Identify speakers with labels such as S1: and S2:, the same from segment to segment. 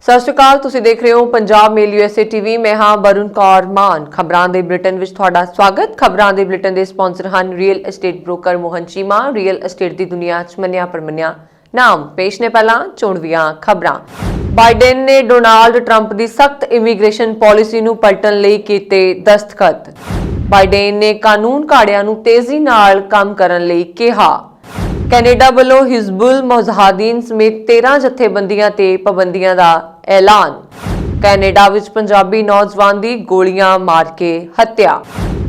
S1: ਸਤਿ ਸ਼੍ਰੀ ਅਕਾਲ। ਤੁਸੀਂ ਦੇਖ ਰਹੇ ਹੋ ਪੰਜਾਬ ਮੇਲ USA ਟੀਵੀ। ਮੈਂ ਹਾਂ ਵਰੁਣ ਕੌਰ ਮਾਨ। ਖਬਰਾਂ ਦੇ ਬੁਲੇਟਿਨ ਵਿੱਚ ਤੁਹਾਡਾ ਸਵਾਗਤ। ਖਬਰਾਂ ਦੇ ਬੁਲੇਟਿਨ ਦੇ ਸਪਾਂਸਰ ਹਨ real estate broker Mohan Cheema. Real estate ਦੀ ਦੁਨੀਆ 'ਚ ਮੰਨਿਆ ਪਰਮੰਨਿਆ ਨਾਮ। ਪੇਸ਼ ਨੇ ਪਹਿਲਾਂ ਚੋਣਵੀਆਂ ਖਬਰਾਂ। ਬਾਈਡਨ ਨੇ ਡੋਨਾਲਡ ਟਰੰਪ ਦੀ ਸਖਤ ਇਮੀਗ੍ਰੇਸ਼ਨ ਪਾਲਿਸੀ ਨੂੰ ਪਲਟਣ ਲਈ ਕੀਤੇ ਦਸਤਖਤ। ਬਾਈਡਨ ਨੇ ਕਾਨੂੰਨ ਘਾੜਿਆਂ ਨੂੰ ਤੇਜ਼ੀ ਨਾਲ ਕੰਮ ਕਰਨ ਲਈ ਕਿਹਾ। ਕੈਨੇਡਾ ਵੱਲੋਂ ਹਿਜ਼ਬੁਲ ਮੁਜਾਹਿਦੀਨ ਸਮੇਤ 13 ਜਥੇਬੰਦੀਆਂ ਤੇ ਪਾਬੰਦੀਆਂ ਦਾ ਐਲਾਨ। ਕੈਨੇਡਾ ਵਿੱਚ ਪੰਜਾਬੀ ਨੌਜਵਾਨ ਦੀ ਗੋਲੀਆਂ ਮਾਰ ਕੇ ਹੱਤਿਆ।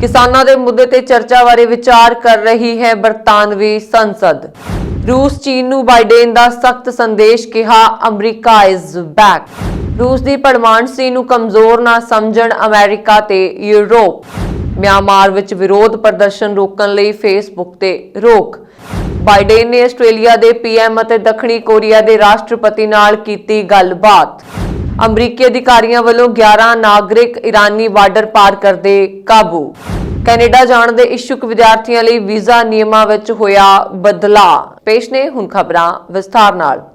S1: ਕਿਸਾਨਾਂ ਦੇ ਮੁੱਦੇ ਤੇ ਚਰਚਾ ਬਾਰੇ ਵਿਚਾਰ ਕਰ ਰਹੀ ਹੈ ਬਰਤਾਨਵੀ ਸੰਸਦ। ਰੂਸ ਚੀਨ ਨੂੰ ਬਾਈਡਨ ਦਾ ਸਖਤ ਸੰਦੇਸ਼, ਕਿਹਾ ਅਮਰੀਕਾ ਇਜ਼ ਬੈਕ। ਰੂਸ ਦੀ ਪਰਮਾਣੂ ਨੂੰ ਕਮਜ਼ੋਰ ਨਾ ਸਮਝਣ ਅਮਰੀਕਾ ਤੇ ਯੂਰਪ। ਮਿਆਂਮਾਰ ਵਿੱਚ ਵਿਰੋਧ ਪ੍ਰਦਰਸ਼ਨ ਰੋਕਣ ਲਈ ਫੇਸਬੁੱਕ ਤੇ ਰੋਕ। ਬਾਈਡਨ ਨੇ ਆਸਟ੍ਰੇਲੀਆ ਦੇ PM ਅਤੇ ਦੱਖਣੀ ਕੋਰੀਆ ਦੇ ਰਾਸ਼ਟਰਪਤੀ ਨਾਲ ਕੀਤੀ ਗੱਲਬਾਤ। ਅਮਰੀਕੀ ਅਧਿਕਾਰੀਆਂ ਵੱਲੋਂ 11 ਨਾਗਰਿਕ ਇਰਾਨੀ ਬਾਰਡਰ ਪਾਰ ਕਰਦੇ ਕਾਬੂ। ਕੈਨੇਡਾ ਜਾਣ ਦੇ ਇਛੁਕ ਵਿਦਿਆਰਥੀਆਂ ਲਈ ਵੀਜ਼ਾ ਨਿਯਮਾਂ ਵਿੱਚ ਹੋਇਆ ਬਦਲਾਅ। ਪੇਸ਼ ਨੇ ਹੁਣ ਖਬਰਾਂ ਵਿਸਥਾਰ ਨਾਲ।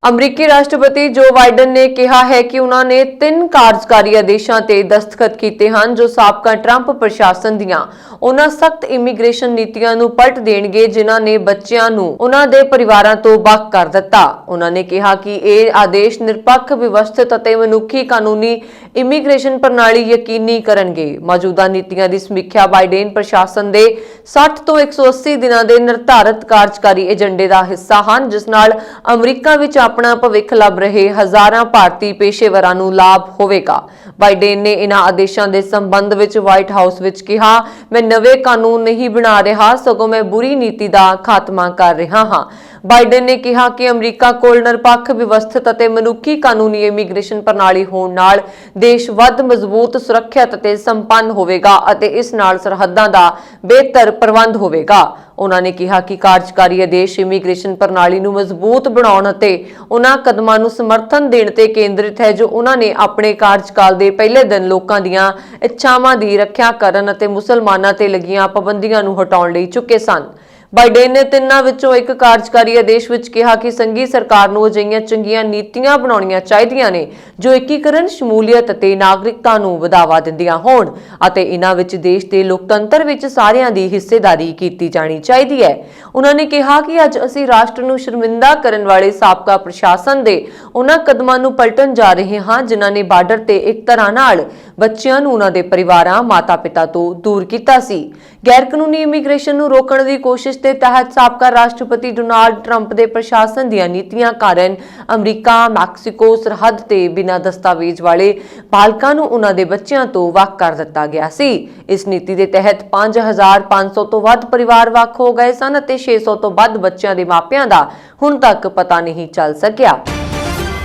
S1: ਅਮਰੀਕੀ ਰਾਸ਼ਟਰਪਤੀ ਜੋ ਬਾਈਡਨ ਨੇ ਕਿਹਾ ਹੈ ਕਿ ਉਹਨਾਂ ਨੇ 3 ਕਾਰਜਕਾਰੀ ਆਦੇਸ਼ਾਂ ਤੇ ਦਸਤਖਤ ਕੀਤੇ ਹਨ ਜੋ ਸਾਬਕਾ ਟਰੰਪ ਪ੍ਰਸ਼ਾਸਨ ਦੀਆਂ ਉਹਨਾਂ ਸਖਤ ਇਮੀਗ੍ਰੇਸ਼ਨ ਨੀਤੀਆਂ ਨੂੰ ਪਲਟ ਦੇਣਗੇ ਜਿਨ੍ਹਾਂ ਨੇ ਬੱਚਿਆਂ ਨੂੰ ਉਹਨਾਂ ਦੇ ਪਰਿਵਾਰਾਂ ਤੋਂ ਵੱਖ ਕਰ ਦਿੱਤਾ। ਉਹਨਾਂ ਨੇ ਕਿਹਾ ਕਿ ਇਹ ਆਦੇਸ਼ ਨਿਰਪੱਖ, ਵਿਵਸਥਿਤ ਅਤੇ ਮਨੁੱਖੀ ਕਾਨੂੰਨੀ ਇਮੀਗ੍ਰੇਸ਼ਨ ਪ੍ਰਣਾਲੀ ਯਕੀਨੀ ਕਰਨਗੇ। ਮੌਜੂਦਾ ਨੀਤੀਆਂ ਦੀ ਸਮੀਖਿਆ ਬਾਈਡਨ ਪ੍ਰਸ਼ਾਸਨ ਦੇ 60 ਤੋਂ 180 ਦਿਨਾਂ ਦੇ ਨਿਰਧਾਰਤ ਕਾਰਜਕਾਰੀ ਏਜੰਡੇ ਦਾ ਹਿੱਸਾ ਹਨ, ਜਿਸ ਨਾਲ ਅਮਰੀਕਾ ਵਿੱਚ ਆਪਣਾ ਭਵਿੱਖ ਲੱਭ ਰਹੇ ਹਜ਼ਾਰਾਂ ਭਾਰਤੀ ਪੇਸ਼ੇਵਰਾਂ ਨੂੰ ਲਾਭ ਹੋਵੇਗਾ। ਬਾਈਡਨ ਨੇ ਇਹਨਾਂ ਆਦੇਸ਼ਾਂ ਦੇ ਸੰਬੰਧ ਵਿੱਚ ਵਾਈਟ ਹਾਊਸ ਵਿੱਚ ਕਿਹਾ, ਮੈਂ ਨਵੇਂ ਕਾਨੂੰਨ ਨਹੀਂ ਬਣਾ ਰਿਹਾ, ਸਗੋਂ ਮੈਂ ਬੁਰੀ ਨੀਤੀ ਦਾ ਖਾਤਮਾ ਕਰ ਰਿਹਾ ਹਾਂ। ਬਾਈਡਨ ਨੇ ਕਿਹਾ ਕਿ ਅਮਰੀਕਾ ਕੋਲ ਨਿਰਪੱਖ, ਵਿਵਸਥਿਤ ਅਤੇ ਮਨੁੱਖੀ ਕਾਨੂੰਨੀ ਇਮੀਗ੍ਰੇਸ਼ਨ ਪ੍ਰਣਾਲੀ ਹੋਣ ਨਾਲ ਦੇਸ਼ ਵੱਧ ਮਜ਼ਬੂਤ, ਸੁਰੱਖਿਅਤ ਅਤੇ ਸੰਪੰਨ ਹੋਵੇਗਾ ਅਤੇ ਇਸ ਨਾਲ ਸਰਹੱਦਾਂ ਦਾ ਬਿਹਤਰ ਪ੍ਰਬੰਧ ਹੋਵੇਗਾ। ਉਹਨਾਂ ਨੇ ਕਿਹਾ ਕਿ ਕਾਰਜਕਾਰੀ ਆਦੇਸ਼ ਇਮੀਗ੍ਰੇਸ਼ਨ ਪ੍ਰਣਾਲੀ ਨੂੰ ਮਜ਼ਬੂਤ ਬਣਾਉਣ ਅਤੇ ਉਹਨਾਂ ਕਦਮਾਂ ਨੂੰ ਸਮਰਥਨ ਦੇਣ ਤੇ ਕੇਂਦਰਿਤ ਹੈ ਜੋ ਉਹਨਾਂ ਨੇ ਆਪਣੇ ਕਾਰਜਕਾਲ ਦੇ ਪਹਿਲੇ ਦਿਨ ਲੋਕਾਂ ਦੀਆਂ ਇੱਛਾਵਾਂ ਦੀ ਰੱਖਿਆ ਕਰਨ ਅਤੇ ਮੁਸਲਮਾਨਾਂ ਤੇ ਲੱਗੀਆਂ ਪਾਬੰਦੀਆਂ ਨੂੰ ਹਟਾਉਣ ਲਈ ਚੁੱਕੇ ਸਨ। ਬਾਈਡਨ ਨੇ ਤਿੰਨਾਂ ਵਿੱਚੋਂ ਇੱਕ ਕਾਰਜਕਾਰੀ ਆਦੇਸ਼ ਵਿੱਚ ਕਿਹਾ ਕਿ ਸੰਘੀ ਸਰਕਾਰ ਨੂੰ ਅਜਿਹੀਆਂ ਚੰਗੀਆਂ ਨੀਤੀਆਂ ਬਣਾਉਣੀਆਂ ਚਾਹੀਦੀਆਂ ਨੇ ਜੋ ਏਕੀਕਰਨ, ਸ਼ਮੂਲੀਅਤ ਅਤੇ ਨਾਗਰਿਕਤਾ ਨੂੰ ਵਧਾਵਾ ਦਿੰਦੀਆਂ ਹੋਣ ਅਤੇ ਇਹਨਾਂ ਵਿੱਚ ਦੇਸ਼ ਦੇ ਲੋਕਤੰਤਰ ਵਿੱਚ ਸਾਰਿਆਂ ਦੀ ਹਿੱਸੇਦਾਰੀ ਕੀਤੀ ਜਾਣੀ ਚਾਹੀਦੀ ਹੈ। ਉਹਨਾਂ ਨੇ ਕਿਹਾ ਕਿ ਅੱਜ ਅਸੀਂ ਰਾਸ਼ਟਰ ਨੂੰ ਸ਼ਰਮਿੰਦਾ ਕਰਨ ਵਾਲੇ ਸਾਬਕਾ ਪ੍ਰਸ਼ਾਸਨ ਦੇ ਉਹਨਾਂ ਕਦਮਾਂ ਨੂੰ ਪਲਟਣ ਜਾ ਰਹੇ ਹਾਂ ਜਿਨ੍ਹਾਂ ਨੇ ਬਾਰਡਰ ਤੇ ਇੱਕ ਤਰ੍ਹਾਂ ਨਾਲ ਬੱਚਿਆਂ ਨੂੰ ਉਹਨਾਂ ਦੇ ਪਰਿਵਾਰਾਂ, ਮਾਤਾ-ਪਿਤਾ ਤੋਂ ਦੂਰ ਕੀਤਾ ਸੀ। ਗੈਰ ਕਾਨੂੰਨੀ ਇਮੀਗ੍ਰੇਸ਼ਨ ਨੂੰ ਰੋਕਣ ਦੀ ਕੋਸ਼ਿਸ਼ ਦੇ ਤਹਿਤ ਸਾਬਕਾ ਰਾਸ਼ਟਰਪਤੀ ਡੋਨਾਲਡ ਟਰੰਪ ਦੇ ਪ੍ਰਸ਼ਾਸਨ ਦੀਆਂ ਨੀਤੀਆਂ ਕਾਰਨ ਅਮਰੀਕਾ ਮੈਕਸੀਕੋ ਸਰਹੱਦ ਤੇ ਬਿਨਾਂ ਦਸਤਾਵੇਜ਼ ਵਾਲੇ ਬਾਲਕਾਂ ਨੂੰ ਉਹਨਾਂ ਦੇ ਬੱਚਿਆਂ ਤੋਂ ਵੱਖ ਕਰ ਦਿੱਤਾ ਗਿਆ ਸੀ। ਇਸ ਨੀਤੀ ਦੇ ਤਹਿਤ 5500 ਤੋਂ ਵੱਧ ਪਰਿਵਾਰ ਵੱਖ ਹੋ ਗਏ ਸਨ ਅਤੇ 600 ਤੋਂ ਵੱਧ ਬੱਚਿਆਂ ਦੇ ਮਾਪਿਆਂ ਦਾ ਹੁਣ ਤੱਕ ਪਤਾ ਨਹੀਂ ਚੱਲ ਸਕਿਆ।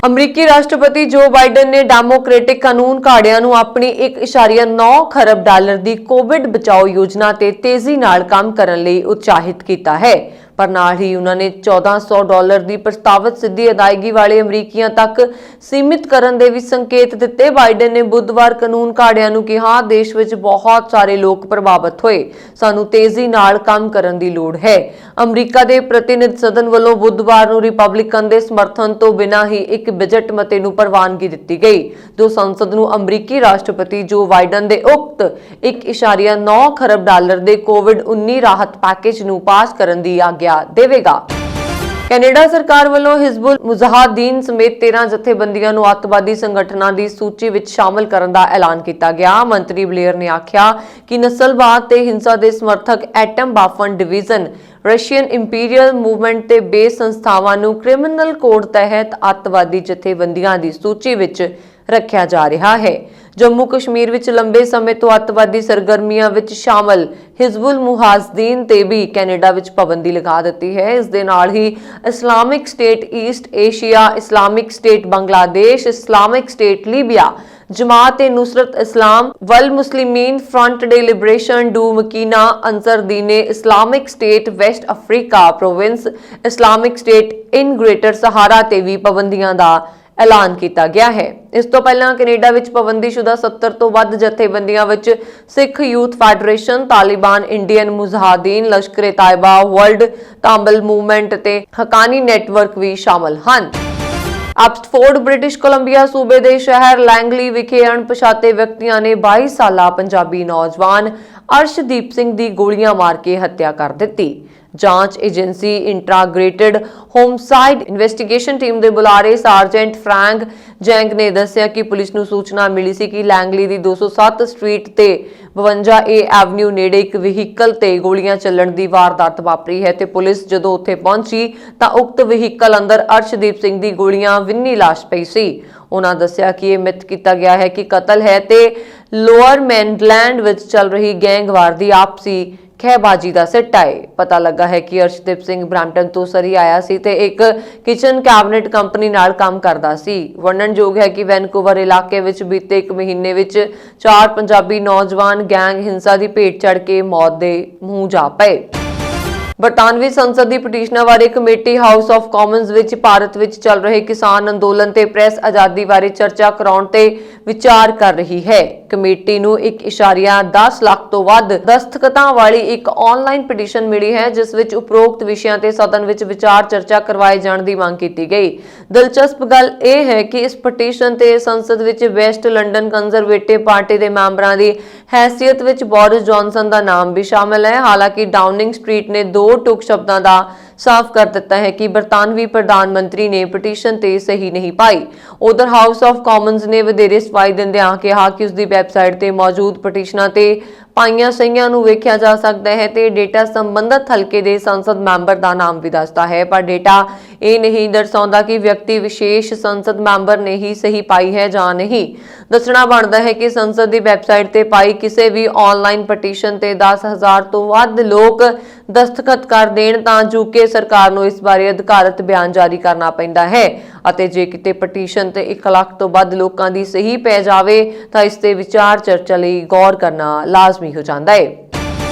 S1: ਅਮਰੀਕੀ ਰਾਸ਼ਟਰਪਤੀ ਜੋ ਬਾਈਡਨ ਨੇ ਡੈਮੋਕ੍ਰੈਟਿਕ ਕਾਨੂੰਨ ਘਾੜਿਆਂ ਨੂੰ ਆਪਣੀ 1.9 ਖਰਬ ਡਾਲਰ ਦੀ ਕੋਵਿਡ ਬਚਾਓ ਯੋਜਨਾ ਤੇ ਤੇਜ਼ੀ ਨਾਲ ਕੰਮ ਕਰਨ ਲਈ ਉਤਸ਼ਾਹਿਤ ਕੀਤਾ ਹੈ, ਪਰ ਨਾਲ ਹੀ ਉਹਨਾਂ ਨੇ $1400 ਦੀ ਪ੍ਰਸਤਾਵਿਤ ਸਿੱਧੀ ਅਦਾਇਗੀ ਵਾਲੇ ਅਮਰੀਕੀਆਂ ਤੱਕ ਸੀਮਿਤ ਕਰਨ ਦੇ ਵੀ ਸੰਕੇਤ ਦਿੱਤੇ। ਬਾਈਡਨ ਨੇ ਬੁੱਧਵਾਰ ਕਾਨੂੰਨ ਘਾੜਿਆਂ ਨੂੰ ਕਿਹਾ, ਦੇਸ਼ ਵਿੱਚ ਬਹੁਤ ਸਾਰੇ ਲੋਕ ਪ੍ਰਭਾਵਿਤ ਹੋਏ, ਸਾਨੂੰ ਤੇਜ਼ੀ ਨਾਲ ਕੰਮ ਕਰਨ ਦੀ ਲੋੜ ਹੈ। ਅਮਰੀਕਾ ਦੇ ਪ੍ਰਤੀਨਿਧ ਸਦਨ ਵੱਲੋਂ ਬੁੱਧਵਾਰ ਨੂੰ ਰਿਪਬਲਿਕਨ ਦੇ ਸਮਰਥਨ ਤੋਂ ਬਿਨਾਂ ਹੀ ਇੱਕ ਬਜਟ ਮਤੇ ਨੂੰ ਪ੍ਰਵਾਨਗੀ ਦਿੱਤੀ ਗਈ ਜੋ ਸੰਸਦ ਨੂੰ ਅਮਰੀਕੀ ਰਾਸ਼ਟਰਪਤੀ ਜੋ ਬਾਈਡਨ ਦੇ ਉਕਤ 1.9 ਖਰਬ ਡਾਲਰ ਦੇ ਕੋਵਿਡ-19 ਰਾਹਤ ਪੈਕੇਜ ਨੂੰ ਪਾਸ ਕਰਨ ਦੀ ਆਗਿਆ ਦੇਵੇਗਾ। ਕੈਨੇਡਾ ਸਰਕਾਰ ਵੱਲੋਂ ਹਿਜ਼ਬੁਲ ਮੁਜਾਹਿਦੀਨ ਸਮੇਤ 13 ਜਥੇਬੰਦੀਆਂ ਨੂੰ ਅੱਤਵਾਦੀ ਸੰਗਠਨਾਂ ਦੀ ਸੂਚੀ ਵਿੱਚ ਸ਼ਾਮਲ ਕਰਨ ਦਾ ਐਲਾਨ ਕੀਤਾ ਗਿਆ। ਮੰਤਰੀ ਬਲੇਅਰ ਨੇ ਆਖਿਆ ਕਿ ਨਸਲਵਾਦ ਤੇ ਹਿੰਸਾ ਦੇ ਸਮਰਥਕ Atomwaffen Division, Russian Imperial Movement ਤੇ ਬੇਸ ਸੰਸਥਾਵਾਂ ਨੂੰ ਕ੍ਰਿਮੀਨਲ ਕੋਡ ਤਹਿਤ ਅੱਤਵਾਦੀ ਜਥੇਬੰਦੀਆਂ ਦੀ ਸੂਚੀ ਵਿੱਚ ਰੱਖਿਆ ਜਾ ਰਿਹਾ ਹੈ। ਜੰਮੂ ਕਸ਼ਮੀਰ ਵਿੱਚ ਲੰਬੇ ਸਮੇਂ ਤੋਂ ਅੱਤਵਾਦੀ ਸਰਗਰਮੀਆਂ ਵਿੱਚ ਸ਼ਾਮਲ ਹਿਜ਼ਬੁਲ ਮੁਜਾਹਿਦੀਨ ਤੇ ਵੀ ਕੈਨੇਡਾ ਵਿੱਚ ਪਾਬੰਦੀ ਲਗਾ ਦਿੱਤੀ ਹੈ। ਇਸ ਦੇ ਨਾਲ ਹੀ Islamic State East Asia, Islamic State Bangladesh, Islamic State Libya, Jamaat e Nusrat Islam, wal Muslimin Front de Liberation du Macina, Ansar Dine Islamic State West Africa Province, Islamic State in Greater Sahara ਤੇ ਵੀ ਪਾਬੰਦੀਆਂ ਦਾ ਐਲਾਨ ਕੀਤਾ ਗਿਆ ਹੈ। ਇਸ ਤੋਂ ਪਹਿਲਾਂ ਕੈਨੇਡਾ ਵਿੱਚ ਪਾਬੰਦੀਸ਼ੁਦਾ 70 ਤੋਂ ਵੱਧ ਜਥੇਬੰਦੀਆਂ ਵਿੱਚ Sikh Youth Federation, Taliban, Indian Mujahideen, Lashkar e Taiba, World Tamil Movement ਅਤੇ ਹੱਕਾਨੀ ਨੈਟਵਰਕ ਵੀ ਸ਼ਾਮਲ ਹਨ। ਆਕਸਫੋਰਡ ਬ੍ਰਿਟਿਸ਼ ਕੋਲੰਬੀਆ ਸੂਬੇ ਦੇ ਸ਼ਹਿਰ ਲੈਂਗਲੀ ਵਿਖੇ ਅਣਪਛਾਤੇ ਵਿਅਕਤੀਆਂ ਨੇ 22 ਸਾਲਾ ਪੰਜਾਬੀ ਨੌਜਵਾਨ ਅਰਸ਼ਦੀਪ ਸਿੰਘ ਦੀ ਗੋਲੀਆਂ ਮਾਰ ਕੇ ਹੱਤਿਆ ਕਰ ਦਿੱਤੀ। ਜਾਂਚ ਏਜੰਸੀ ਇੰਟੀਗ੍ਰੇਟਿਡ ਹੋਮਸਾਈਡ ਇਨਵੈਸਟੀਗੇਸ਼ਨ ਟੀਮ ਦੇ ਬੁਲਾਰੇ ਸਾਰਜੈਂਟ ਫ੍ਰੈਂਕ ਜੈਂਗ ਨੇ ਦੱਸਿਆ ਕਿ ਪੁਲਿਸ ਨੂੰ ਸੂਚਨਾ ਮਿਲੀ ਸੀ ਕਿ ਲੈਂਗਲੀ ਦੀ 207 ਸਟਰੀਟ ਤੇ 52A ਐਵਨਿਊ ਨੇੜੇ ਇੱਕ ਵਹੀਕਲ ਤੇ ਗੋਲੀਆਂ ਚੱਲਣ ਦੀ ਵਾਰਦਾਤ ਵਾਪਰੀ ਹੈ ਤੇ ਪੁਲਿਸ ਜਦੋਂ ਉੱਥੇ ਪਹੁੰਚੀ ਤਾਂ ਉਕਤ ਵਹੀਕਲ ਅੰਦਰ ਅਰਸ਼ਦੀਪ ਸਿੰਘ ਦੀ ਗੋਲੀਆਂ ਵਿੰਨੀ ਲਾਸ਼ ਪਈ ਸੀ। ਉਹਨਾਂ ਦੱਸਿਆ ਕਿ ਇਹ ਮਿੱਥ ਕੀਤਾ ਗਿਆ ਹੈ ਕਿ ਕਤਲ ਹੈ ਤੇ ਲੋਅਰ ਮੈਨਲੈਂਡ ਵਿੱਚ ਚੱਲ ਰਹੀ ਗੈਂਗਵਾਰ ਦੀ ਆਪਸੀ ਖਹਿਬਾਜੀ ਦਾ ਸਿੱਟਾ ਹੈ। ਪਤਾ ਲੱਗਾ ਹੈ ਕਿ ਅਰਸ਼ਦੀਪ ਸਿੰਘ ਬ੍ਰਾਂਟਨ ਤੋਂ ਸਰੀ ਆਇਆ ਸੀ ਤੇ ਇੱਕ ਕਿਚਨ ਕੈਬਨਿਟ ਕੰਪਨੀ ਨਾਲ ਕੰਮ ਕਰਦਾ ਸੀ। ਵਰਣਨਯੋਗ ਹੈ ਕਿ ਵੈਨਕੂਵਰ ਇਲਾਕੇ ਵਿੱਚ ਬੀਤੇ ਇੱਕ ਮਹੀਨੇ ਵਿੱਚ 4 ਪੰਜਾਬੀ ਨੌਜਵਾਨ ਗੈਂਗ ਹਿੰਸਾ ਦੀ ਭੇਟ ਚੜ੍ਹ ਕੇ ਮੌਤ ਦੇ ਮੂੰਹ ਜਾ ਪਏ। ਬਰਤਾਨਵੀ ਸੰਸਦ ਦੀ ਪਟੀਸ਼ਨਾਂ ਬਾਰੇ ਕਮੇਟੀ ਹਾਊਸ ਆਫ ਕਾਮਨਜ਼ ਵਿੱਚ ਭਾਰਤ ਵਿੱਚ ਚੱਲ ਰਹੇ ਕਿਸਾਨ ਅੰਦੋਲਨ ਤੇ ਪ੍ਰੈਸ ਆਜ਼ਾਦੀ ਬਾਰੇ ਚਰਚਾ ਕਰਾਉਣ ਤੇ ਵਿਚਾਰ ਕਰ ਰਹੀ ਹੈ। ਕਮੇਟੀ ਨੂੰ 1.10 ਲੱਖ ਤੋਂ ਵੱਧ ਦਸਤਖਤਾਂ ਵਾਲੀ ਇੱਕ ਆਨਲਾਈਨ ਪਟੀਸ਼ਨ ਮਿਲੀ ਹੈ ਜਿਸ ਵਿੱਚ ਉਪਰੋਕਤ ਵਿਸ਼ਿਆਂ ਤੇ ਸਦਨ ਵਿੱਚ ਵਿਚਾਰ ਚਰਚਾ ਕਰਵਾਏ ਜਾਣ ਦੀ ਮੰਗ ਕੀਤੀ ਗਈ। ਦਿਲਚਸਪ ਗੱਲ ਇਹ ਹੈ ਕਿ ਇਸ ਪਟੀਸ਼ਨ ਤੇ ਸੰਸਦ ਵਿੱਚ ਵੈਸਟ ਲੰਡਨ ਕੰਜ਼ਰਵੇਟਿਵ ਪਾਰਟੀ ਦੇ ਮੈਂਬਰਾਂ ਦੀ ਹੈਸੀਅਤ ਵਿੱਚ ਬੋਰਿਸ ਜੌਨਸਨ ਦਾ ਨਾਮ ਵੀ ਸ਼ਾਮਲ ਹੈ। ਹਾਲਾਂਕਿ ਡਾਊਨਿੰਗ ਸਟਰੀਟ ਨੇ 2 ਟੁਕ ਸ਼ਬਦਾਂ ਦਾ ਸਾਫ਼ ਕਰ ਦਿੱਤਾ ਹੈ ਕਿ ਬਰਤਾਨਵੀ ਪ੍ਰਧਾਨ ਮੰਤਰੀ ਨੇ ਪਟੀਸ਼ਨ ਤੇ ਸਹੀ ਨਹੀਂ ਪਾਈ। ਉਧਰ ਹਾਊਸ ਆਫ ਕਾਮਨਜ਼ ਨੇ ਵਧੇਰੇ ਸਫਾਈ ਦਿੰਦਿਆਂ ਕਿਹਾ ਕਿ ਉਸ ਦੀ ਵੈਬਸਾਈਟ ਤੇ ਮੌਜੂਦ ਪਟੀਸ਼ਨਾਂ ਤੇ ਪਾਈਆਂ ਸਹੀਆਂ ਨੂੰ ਵੇਖਿਆ ਜਾ ਸਕਦਾ ਹੈ ਤੇ ਡੇਟਾ ਸੰਬੰਧਤ ਹਲਕੇ ਦੇ ਸੰਸਦ ਮੈਂਬਰ ਦਾ ਨਾਮ ਵੀ ਦੱਸਦਾ ਹੈ, ਪਰ ਡੇਟਾ ਇਹ ਨਹੀਂ ਦਰਸਾਉਂਦਾ ਕਿ ਵਿਅਕਤੀ ਵਿਸ਼ੇਸ਼ ਸੰਸਦ ਮੈਂਬਰ ਨੇ ਹੀ ਸਹੀ ਪਾਈ ਹੈ ਜਾਂ ਨਹੀਂ। ਦੱਸਣਾ ਬਣਦਾ ਹੈ ਕਿ ਸੰਸਦ ਦੀ ਵੈਬਸਾਈਟ ਤੇ ਪਾਈ ਕਿਸੇ ਵੀ ਆਨਲਾਈਨ ਪਟੀਸ਼ਨ ਤੇ 10,000 ਤੋਂ ਵੱਧ ਲੋਕ ਦਸਤਖਤ ਕਰ ਦੇਣ ਤਾਂ ਯੂਕੇ ਸਰਕਾਰ ਨੂੰ ਇਸ ਬਾਰੇ ਅਧਿਕਾਰਤ ਬਿਆਨ ਜਾਰੀ ਕਰਨਾ ਪੈਂਦਾ ਹੈ ਅਤੇ ਜੇ ਕਿਤੇ ਪਟੀਸ਼ਨ ਤੇ 1 ਲੱਖ ਤੋਂ ਵੱਧ ਲੋਕਾਂ ਦੀ ਸਹੀ ਪੈ ਜਾਵੇ ਤਾਂ ਇਸ ਤੇ ਵਿਚਾਰ ਚਰਚਾ ਲਈ ਗੌਰ ਕਰਨਾ ਲਾਜ਼ਮੀ ਹੋ ਜਾਂਦਾ ਹੈ।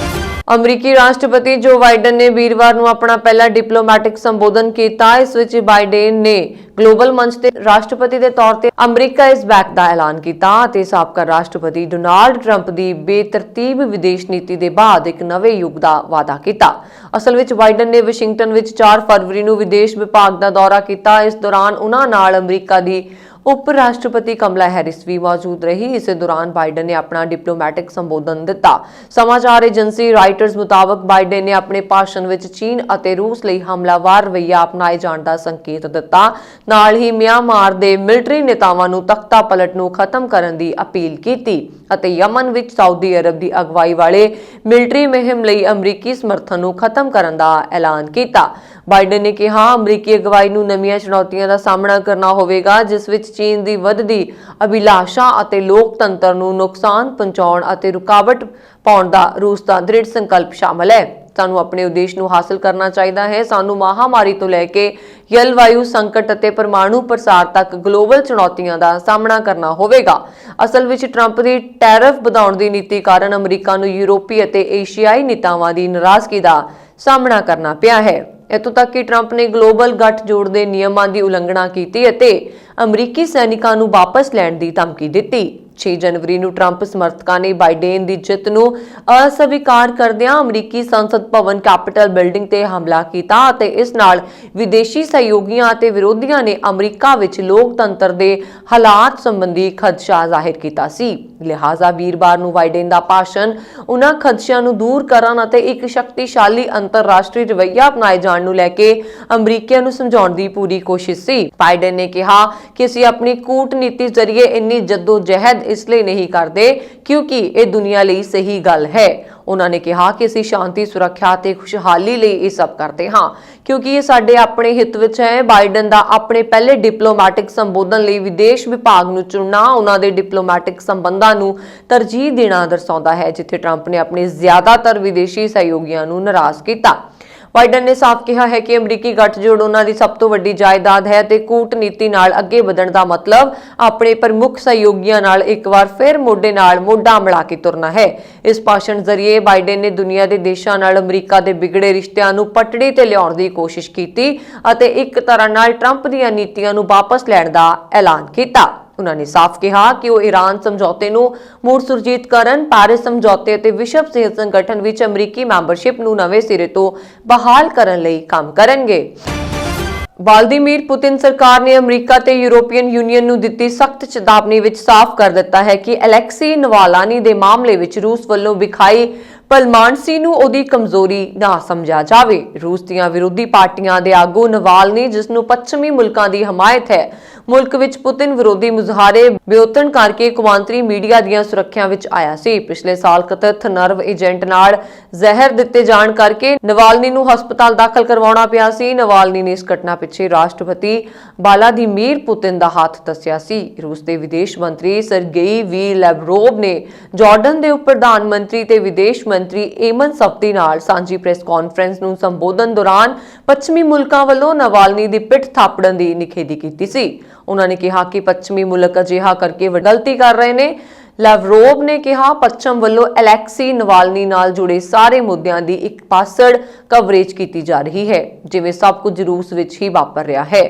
S1: ਅਮਰੀਕੀ ਰਾਸ਼ਟਰਪਤੀ ਜੋ ਬਾਈਡਨ ਨੇ ਵੀਰਵਾਰ ਨੂੰ ਆਪਣਾ ਪਹਿਲਾ ਡਿਪਲੋਮੈਟਿਕ ਸੰਬੋਧਨ ਕੀਤਾ। ਇਸ ਵਿੱਚ ਬਾਈਡਨ ਨੇ ਗਲੋਬਲ ਮੰਚ ਤੇ ਰਾਸ਼ਟਰਪਤੀ ਦੇ ਤੌਰ ਤੇ ਅਮਰੀਕਾ ਇਜ਼ ਬੈਕ ਦਾ ਐਲਾਨ ਕੀਤਾ ਅਤੇ ਸਾਬਕਾ ਰਾਸ਼ਟਰਪਤੀ ਡੋਨਾਲਡ ਟਰੰਪ ਦੀ ਬੇਤਰਤੀਬ ਵਿਦੇਸ਼ ਨੀਤੀ ਦੇ ਬਾਅਦ ਇੱਕ ਨਵੇਂ ਯੁੱਗ ਦਾ ਵਾਅਦਾ ਕੀਤਾ। ਅਸਲ ਵਿੱਚ ਬਾਈਡਨ ਨੇ ਵਾਸ਼ਿੰਗਟਨ ਵਿੱਚ 4 ਫਰਵਰੀ ਨੂੰ ਵਿਦੇਸ਼ ਵਿਭਾਗ ਦਾ ਦੌਰਾ ਕੀਤਾ। ਇਸ ਦੌਰਾਨ ਉਹਨਾਂ ਨਾਲ ਅਮਰੀਕਾ ਦੀ ਉਪ ਰਾਸ਼ਟਰਪਤੀ ਕਮਲਾ ਹੈਰਿਸ ਵੀ ਮੌਜੂਦ ਰਹੀ। ਇਸੇ ਦੌਰਾਨ ਬਾਈਡਨ ਨੇ ਆਪਣਾ ਡਿਪਲੋਮੈਟਿਕ ਸੰਬੋਧਨ ਦਿੱਤਾ। ਸਮਾਚਾਰ ਏਜੰਸੀ ਰਾਇਟਰਸ ਮੁਤਾਬਕ ਬਾਈਡਨ ਨੇ ਆਪਣੇ ਭਾਸ਼ਣ ਵਿੱਚ ਚੀਨ ਅਤੇ ਰੂਸ ਲਈ ਹਮਲਾਵਰ ਰਵੱਈਆ ਅਪਣਾਏ ਜਾਣ ਦਾ ਸੰਕੇਤ ਦਿੱਤਾ। ਨਾਲ ਹੀ ਮਿਆਂਮਾਰ ਦੇ ਮਿਲਟਰੀ ਨੇਤਾਵਾਂ ਨੂੰ ਤਖਤਾ ਪਲਟ ਨੂੰ ਖਤਮ ਕਰਨ ਦੀ ਅਪੀਲ ਕੀਤੀ ਅਤੇ ਯਮਨ ਵਿੱਚ ਸਾਊਦੀ ਅਰਬ ਦੀ ਅਗਵਾਈ ਵਾਲੇ ਮਿਲਟਰੀ ਮੁਹਿੰਮ ਲਈ ਅਮਰੀਕੀ ਸਮਰਥਨ ਨੂੰ ਖਤਮ ਕਰਨ ਦਾ ਐਲਾਨ ਕੀਤਾ। ਬਾਈਡਨ ਨੇ ਕਿਹਾ, ਅਮਰੀਕੀ ਅਗਵਾਈ ਨੂੰ ਨਵੀਆਂ ਚੁਣੌਤੀਆਂ ਦਾ ਸਾਹਮਣਾ ਕਰਨਾ ਹੋਵੇਗਾ ਜਿਸ ਵਿੱਚ ਚੀਨ ਦੀ ਵੱਧਦੀ ਅਭਿਲਾਸ਼ਾ ਅਤੇ ਲੋਕਤੰਤਰ ਨੂੰ ਨੁਕਸਾਨ ਪਹੁੰਚਾਉਣ ਅਤੇ ਰੁਕਾਵਟ ਪਾਉਣ ਦਾ ਰੂਸ ਦਾ ਦ੍ਰਿੜ ਸੰਕਲਪ ਸ਼ਾਮਲ ਹੈ। ਸਾਨੂੰ ਆਪਣੇ ਉਦੇਸ਼ ਨੂੰ ਹਾਸਲ ਕਰਨਾ ਚਾਹੀਦਾ ਹੈ। ਸਾਨੂੰ ਮਹਾਮਾਰੀ ਤੋਂ ਲੈ ਕੇ ਜਲਵਾਯੂ ਸੰਕਟ ਅਤੇ ਪਰਮਾਣੂ ਪ੍ਰਸਾਰ ਤੱਕ ਗਲੋਬਲ ਚੁਣੌਤੀਆਂ ਦਾ ਸਾਹਮਣਾ ਕਰਨਾ ਹੋਵੇਗਾ। ਅਸਲ ਵਿੱਚ ਟਰੰਪ ਦੀ ਟੈਰਿਫ ਵਧਾਉਣ ਦੀ ਨੀਤੀ ਕਾਰਨ ਅਮਰੀਕਾ ਨੂੰ ਯੂਰਪੀ ਅਤੇ ਏਸ਼ੀਆਈ ਨੇਤਾਵਾਂ ਦੀ ਨਾਰਾਜ਼ਗੀ ਦਾ ਸਾਹਮਣਾ ਕਰਨਾ ਪਿਆ ਹੈ। ਇੱਥੋਂ ਤੱਕ ਕਿ ਟਰੰਪ ਨੇ ਗਲੋਬਲ ਗੱਠਜੋੜ ਦੇ ਨਿਯਮਾਂ ਦੀ ਉਲੰਘਣਾ ਕੀਤੀ ਅਤੇ ਅਮਰੀਕੀ ਸੈਨਿਕਾਂ ਨੂੰ ਵਾਪਸ ਲੈਣ ਦੀ ਧਮਕੀ ਦਿੱਤੀ। 6 ਜਨਵਰੀ ਨੂੰ ਟਰੰਪ ਸਮਰਥਕਾਂ ਨੇ ਬਾਈਡਨ ਦੀ ਜਿੱਤ ਨੂੰ ਅਸਵੀਕਾਰ ਕਰਦਿਆਂ ਅਮਰੀਕੀ ਸੰਸਦ ਭਵਨ ਕੈਪੀਟਲ ਬਿਲਡਿੰਗ ਤੇ ਹਮਲਾ ਕੀਤਾ ਅਤੇ ਇਸ ਨਾਲ ਵਿਦੇਸ਼ੀ ਸਹਿਯੋਗੀਆਂ ਅਤੇ ਵਿਰੋਧੀਆਂ ਨੇ ਅਮਰੀਕਾ ਵਿੱਚ ਲੋਕਤੰਤਰ ਦੇ ਹਾਲਾਤ ਸੰਬੰਧੀ ਖਦਸ਼ਾ ਜ਼ਾਹਿਰ ਕੀਤਾ ਸੀ। ਲਿਹਾਜ਼ਾ ਵੀਰਵਾਰ ਨੂੰ ਬਾਈਡਨ ਦਾ ਭਾਸ਼ਣ ਉਹਨਾਂ ਖਦਸ਼ਿਆਂ ਨੂੰ ਦੂਰ ਕਰਨ ਅਤੇ ਇੱਕ ਸ਼ਕਤੀਸ਼ਾਲੀ ਅੰਤਰਰਾਸ਼ਟਰੀ ਰਵੱਈਆ ਅਪਣਾਏ ਜਾਣ ਨੂੰ ਲੈ ਕੇ ਅਮਰੀਕੀਆਂ ਨੂੰ ਸਮਝਾਉਣ ਦੀ ਪੂਰੀ ਕੋਸ਼ਿਸ਼ ਸੀ। ਬਾਈਡਨ ਨੇ ਕਿਹਾ ਕਿ ਅਸੀਂ ਆਪਣੀ ਕੂਟਨੀਤੀ ਜ਼ਰੀਏ ਇੰਨੀ ਜੱਦੋ-ਜਹਿਦ ਇਸ ਲਈ ਨਹੀਂ ਕਰਦੇ ਕਿਉਂਕਿ ਇਹ ਦੁਨੀਆ ਲਈ ਸਹੀ ਗੱਲ ਹੈ। ਉਹਨਾਂ ਨੇ ਕਿਹਾ ਕਿ ਅਸੀਂ ਸ਼ਾਂਤੀ, ਸੁਰੱਖਿਆ ਤੇ ਖੁਸ਼ਹਾਲੀ ਲਈ ਇਹ ਸਭ ਕਰਦੇ ਹਾਂ ਕਿਉਂਕਿ ਇਹ ਸਾਡੇ ਆਪਣੇ ਹਿੱਤ ਵਿੱਚ ਹੈ। ਬਾਈਡਨ ਦਾ ਆਪਣੇ ਪਹਿਲੇ ਡਿਪਲੋਮੈਟਿਕ ਸੰਬੋਧਨ ਲਈ ਵਿਦੇਸ਼ ਵਿਭਾਗ ਨੂੰ ਚੁਣਨਾ ਉਹਨਾਂ ਦੇ ਡਿਪਲੋਮੈਟਿਕ ਸੰਬੰਧਾਂ ਨੂੰ ਤਰਜੀਹ ਦੇਣਾ ਦਰਸਾਉਂਦਾ ਹੈ ਜਿੱਥੇ ਟਰੰਪ ਨੇ ਆਪਣੇ ਜ਼ਿਆਦਾਤਰ ਵਿਦੇਸ਼ੀ ਸਹਿਯੋਗੀਆਂ ਨੂੰ ਨਾਰਾਜ਼ ਕੀਤਾ। ਬਾਈਡਨ ਨੇ ਸਾਫ਼ ਕਿਹਾ ਹੈ ਕਿ ਅਮਰੀਕੀ ਗੱਠਜੋੜ ਉਹਨਾਂ ਦੀ ਸਭ ਤੋਂ ਵੱਡੀ ਜਾਇਦਾਦ ਹੈ ਤੇ ਕੂਟਨੀਤੀ ਨਾਲ ਅੱਗੇ ਵਧਣ ਦਾ ਮਤਲਬ ਆਪਣੇ ਪ੍ਰਮੁੱਖ ਸਹਿਯੋਗੀਆਂ ਨਾਲ ਇੱਕ ਵਾਰ ਫਿਰ ਮੋਢੇ ਨਾਲ ਮੋਢਾ ਮਿਲਾ ਕੇ ਤੁਰਨਾ ਹੈ। ਇਸ ਭਾਸ਼ਣ ਜ਼ਰੀਏ ਬਾਈਡਨ ਨੇ ਦੁਨੀਆ ਦੇ ਦੇਸ਼ਾਂ ਨਾਲ ਅਮਰੀਕਾ ਦੇ ਵਿਗੜੇ ਰਿਸ਼ਤਿਆਂ ਨੂੰ ਪਟੜੀ ਤੇ ਲਿਆਉਣ ਦੀ ਕੋਸ਼ਿਸ਼ ਕੀਤੀ ਅਤੇ ਇੱਕ ਤਰ੍ਹਾਂ ਨਾਲ ਟਰੰਪ ਦੀਆਂ ਨੀਤੀਆਂ ਨੂੰ ਵਾਪਸ ਲੈਣ ਦਾ ਐਲਾਨ ਕੀਤਾ। ਉਹਨਾਂ ਨੇ ਸਾਫ਼ ਕਿਹਾ ਕਿ ਉਹ ਈਰਾਨ ਸਮਝੌਤੇ ਨੂੰ ਮੁੜ ਸੁਰਜੀਤ ਕਰਨ, ਪੈਰਿਸ ਸਮਝੌਤੇ ਅਤੇ ਵਿਸ਼ਵ ਸਿਹਤ ਸੰਗਠਨ ਵਿੱਚ ਅਮਰੀਕੀ ਮੈਂਬਰਸ਼ਿਪ ਨੂੰ ਨਵੇਂ ਸਿਰੇ ਤੋਂ ਬਹਾਲ ਕਰਨ ਲਈ ਕੰਮ ਕਰਨਗੇ। ਵਲਾਦੀਮੀਰ ਪੁਤਿਨ ਸਰਕਾਰ ਨੇ ਅਮਰੀਕਾ ਤੇ ਯੂਰੋਪੀਅਨ ਯੂਨੀਅਨ ਨੂੰ ਦਿੱਤੀ ਸਖਤ ਚੇਤਾਵਨੀ ਵਿੱਚ ਸਾਫ਼ ਕਰ ਦਿੱਤਾ ਹੈ ਕਿ ਅਲੈਕਸੀ ਨਵਾਲਾਨੀ ਦੇ ਮਾਮਲੇ ਵਿੱਚ ਰੂਸ ਵੱਲੋਂ ਵਿਖਾਈ ਪਲਮਾਨਸੀ ਨੂੰ ਉਹਦੀ ਕਮਜ਼ੋਰੀ ਨਾ ਸਮਝਿਆ ਜਾਵੇ। ਰੂਸ ਦੀਆਂ ਵਿਰੋਧੀ ਪਾਰਟੀਆਂ ਦੇ ਆਗੂ ਨਵਾਲਨੀ, ਜਿਸ ਨੂੰ ਪੱਛਮੀ ਮੁਲਕਾਂ ਦੀ ਹਮਾਇਤ ਹੈ, ਮੁਲਕ ਵਿੱਚ ਪੁਤਿਨ ਵਿਰੋਧੀ ਮੁਜ਼ਾਹਰੇ ਬਿਓਤਨ ਕਰਕੇ ਕੌਮਾਂਤਰੀ ਮੀਡੀਆ ਦੀਆਂ ਸੁਰੱਖਿਆ ਵਿੱਚ ਆਇਆ ਸੀ। ਪਿਛਲੇ ਸਾਲ ਕਥਿਤ ਨਰਵ ਏਜੰਟ ਨਾਲ ਜ਼ਹਿਰ ਦਿੱਤੇ ਜਾਣ ਕਰਕੇ ਨਵਾਲਨੀ ਨੂੰ ਹਸਪਤਾਲ ਦਾਖਲ ਕਰਵਾਉਣਾ ਪਿਆ ਸੀ। ਨਵਾਲਨੀ ਨੇ ਇਸ ਘਟਨਾ ਪਿੱਛੇ ਰਾਸ਼ਟਰਪਤੀ ਵਲਾਦੀਮੀਰ ਪੁਤਿਨ ਦਾ ਹੱਥ ਦੱਸਿਆ ਸੀ। ਰੂਸ ਦੇ ਵਿਦੇਸ਼ ਮੰਤਰੀ ਸਰਗੇਈ ਵੀ ਲੈਵਰੋਵ ਨੇ ਜਾਰਡਨ ਦੇ ਉਪ ਪ੍ਰਧਾਨ ਮੰਤਰੀ ਤੇ ਵਿਦੇਸ਼ ਮੰਤਰੀ ਏਮਨ ਸਫਦੀ ਨਾਲ ਸਾਂਝੀ ਪ੍ਰੈਸ ਕਾਨਫਰੰਸ ਨੂੰ ਸੰਬੋਧਨ ਦੌਰਾਨ ਪੱਛਮੀ ਮੁਲਕਾਂ ਵੱਲੋਂ ਨਵਾਲਨੀ ਦੀ ਪਿੱਠ ਥਾਪੜਨ ਦੀ ਨਿਖੇਧੀ ਕੀਤੀ ਸੀ। ਉਹਨਾਂ ਨੇ ਕਿਹਾ ਕਿ ਪੱਛਮੀ ਮੁਲਕ ਅਜਿਹਾ ਕਰਕੇ ਗਲਤੀ ਕਰ ਰਹੇ ਨੇ। ਲੈਵਰੋਵ ਨੇ ਕਿਹਾ, ਪੱਛਮ ਵੱਲੋਂ ਅਲੈਕਸੀ ਨਵਾਲਨੀ ਨਾਲ ਜੁੜੇ ਸਾਰੇ ਮੁੱਦਿਆਂ ਦੀ ਇੱਕ ਪਾਸੜ ਕਵਰੇਜ ਕੀਤੀ ਜਾ ਰਹੀ ਹੈ, ਜਿਵੇਂ ਸਭ ਕੁਝ ਰੂਸ ਵਿੱਚ ਹੀ ਵਾਪਰ ਰਿਹਾ ਹੈ।